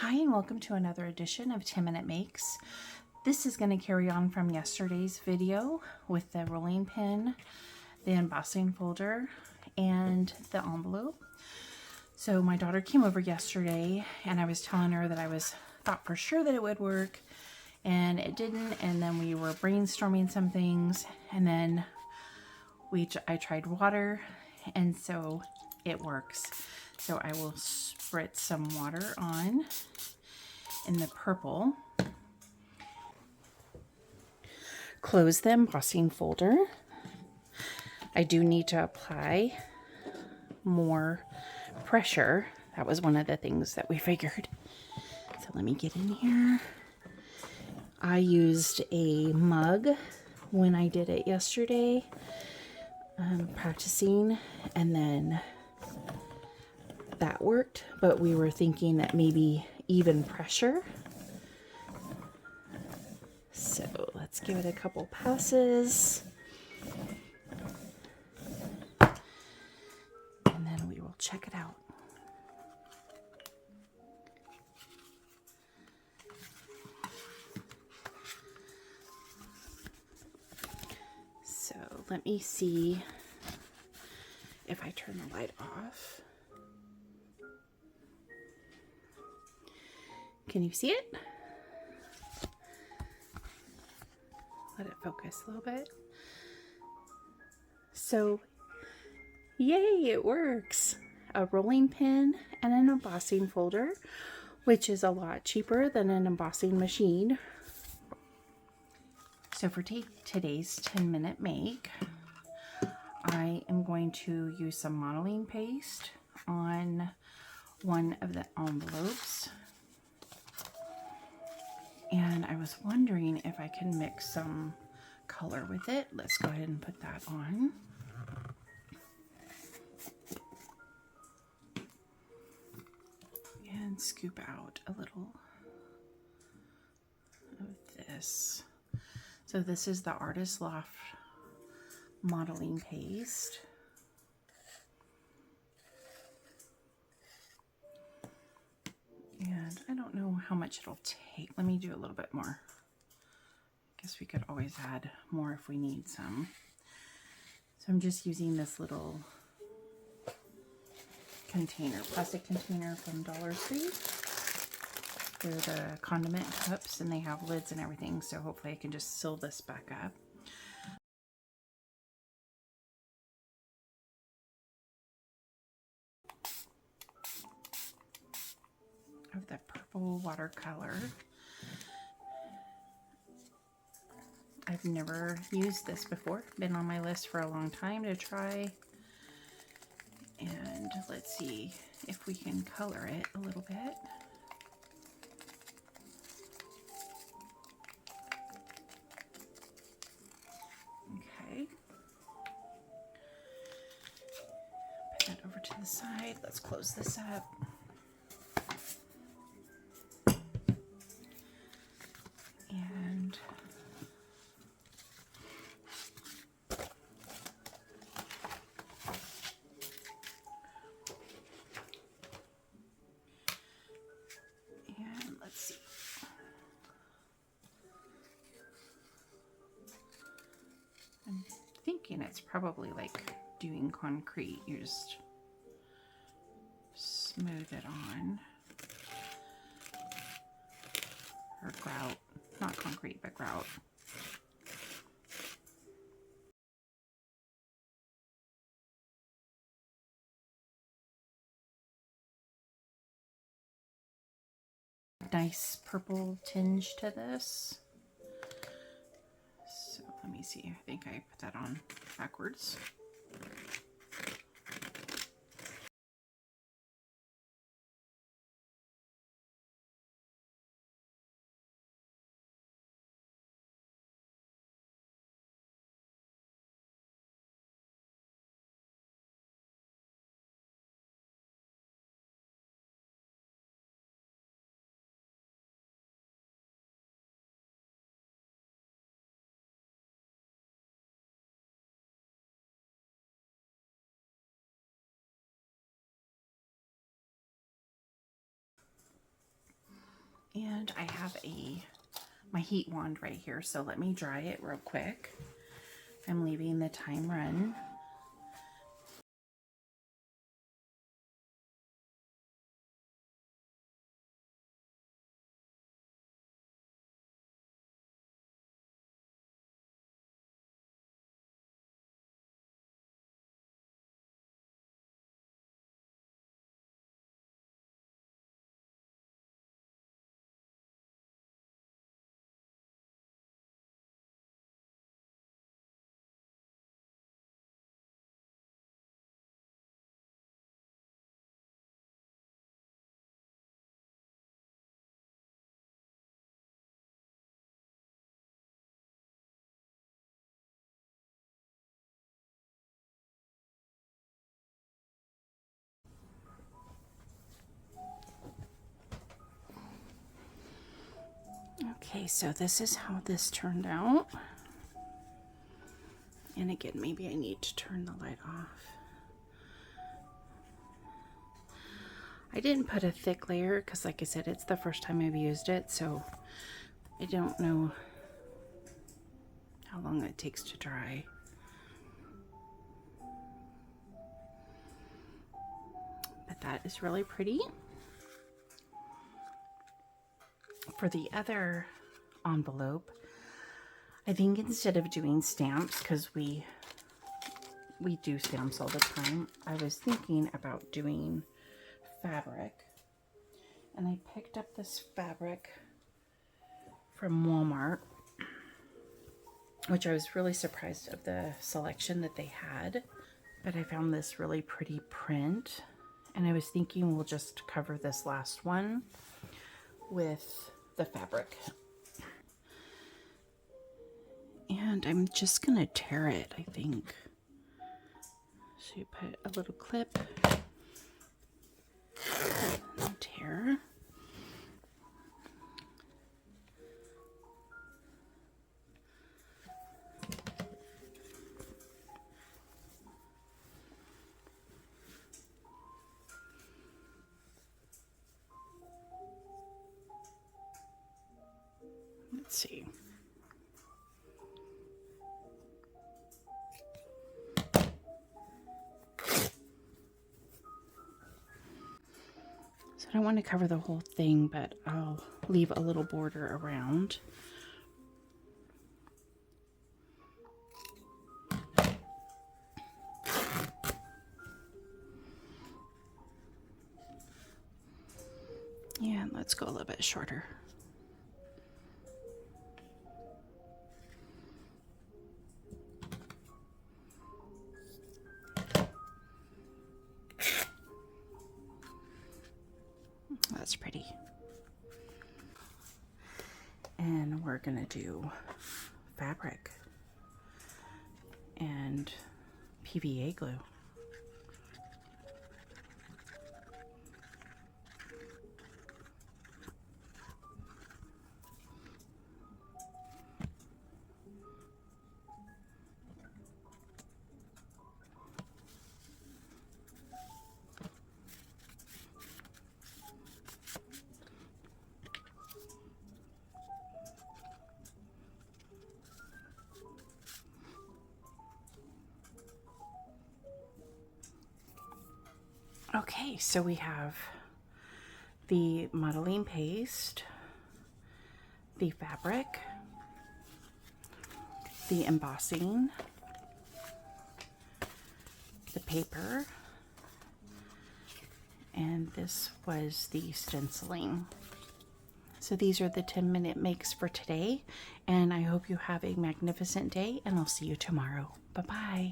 Hi and welcome to another edition of 10-Minute Makes. This is going to carry on from yesterday's video with the rolling pin, the embossing folder, and the envelope. So my daughter came over yesterday and I was telling her that I thought for sure that it would work and it didn't, and then we were brainstorming some things, and then I tried water and so it works. So I will spritz some water on in the purple. Close the embossing folder. I do need to apply more pressure. That was one of the things that we figured. So let me get in here. I used a mug when I did it yesterday, practicing, and then that worked, but we were thinking that maybe even pressure. So let's give it a couple passes. And then we will check it out. So let me see if I turn the light off. Can you see it? Let it focus a little bit. So, yay, it works. A rolling pin and an embossing folder, which is a lot cheaper than an embossing machine. So for today's 10-minute make, I am going to use some modeling paste on one of the envelopes. And I was wondering if I can mix some color with it. Let's go ahead and put that on. And scoop out a little of this. So this is the Artist Loft modeling paste. And I don't know how much it'll take. Let me do a little bit more. I guess we could always add more if we need some. So I'm just using this little container, plastic container from Dollar Tree. They're the condiment cups and they have lids and everything, so hopefully I can just seal this back up. Of the purple watercolor. I've never used this before. Been on my list for a long time to try. And let's see if we can color it a little bit. Okay. Put that over to the side. Let's close this up. And let's see. I'm thinking it's probably like doing concrete. You just smooth it on. Or grout. Not concrete, but grout. Nice purple tinge to this. So let me see. I think I put that on backwards. And I have my heat wand right here, so let me dry it real quick. I'm leaving the time run. Okay, so this is how this turned out. And again, maybe I need to turn the light off. I didn't put a thick layer because, like I said, it's the first time I've used it, so I don't know how long it takes to dry. But that is really pretty. For the other envelope, I think instead of doing stamps, because we do stamps all the time, I was thinking about doing fabric. And I picked up this fabric from Walmart, which I was really surprised of the selection that they had. But I found this really pretty print, and I was thinking we'll just cover this last one with the fabric. And I'm just gonna tear it, I think. So you put a little clip and tear. Let's see. So I don't want to cover the whole thing, but I'll leave a little border around. Yeah, let's go a little bit shorter. That's pretty. And we're gonna do fabric and PVA glue. Okay, so we have the modeling paste, the fabric, the embossing, the paper, and this was the stenciling. So these are the 10-minute makes for today, and I hope you have a magnificent day, and I'll see you tomorrow. Bye-bye.